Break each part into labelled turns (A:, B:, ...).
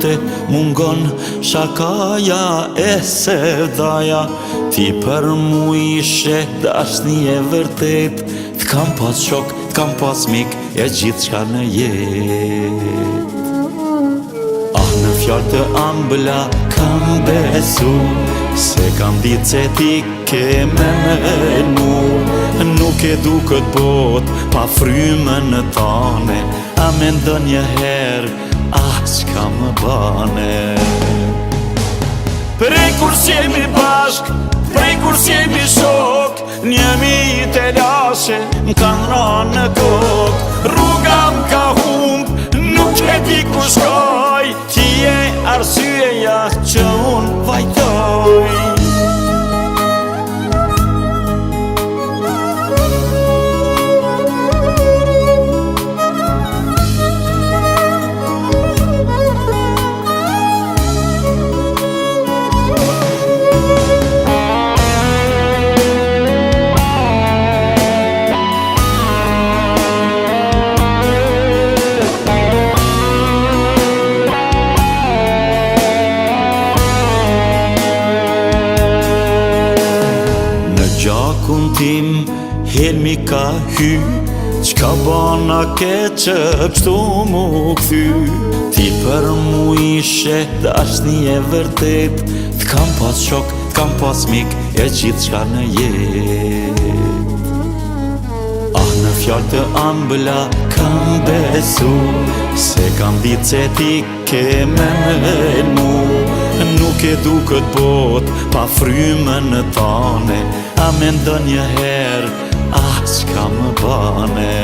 A: te mungon shakaja e sevdaja. Ti për mu ishe dashni e vërtet, t'kam pas shok, t'kam pas mik, e gjithë qka në jet. Ah, në fjallë të ambëla kam besu, se kam ditë se ti ke me menu. Nuk e du këtë bot pa frymën në tane, a me ndë një herë, ah, qka më bane. Prej kur s'jemi bashk, prej kur s'jemi shok, njemi i të lashe m'kan ranë në kokë. Rruga m'ka humb, nuk e di ku shkoj, ti e arsyeja që unë vajtoj. Gjakun tim helmi ka hy, qka bana ke që kështu mu kthy. Ti për mu ishe dashni e vërtet, t'kam pas shok, t'kam pas mik, e gjithë qka në jet. Ah, në fjallë të ambëla kam besu, se kam ditë se ti ke me menu. Nuk e du këtë bot pa frymën në tane, a me ndë një herë, ah, qka më bane.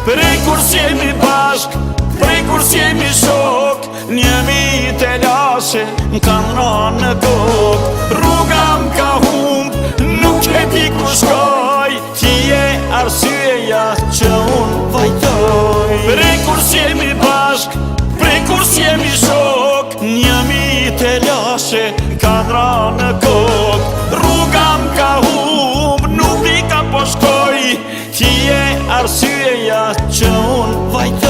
A: Prej kur s'jemi bashk, prej kur s'jemi shok, njemi i të lashe m'kan ranë në kokë. Rruga m'ka humb, nuk e di ku shkoj, ti e arsyeja që unë vajtoj. Prej kur s'jemi bashk, prej kur s'jemi shok, njemi i të lashe m'kan ranë në kokë. Rruga m'ka humb, nuk di ka po shkoj, ti e arsyeja që unë vajtoj.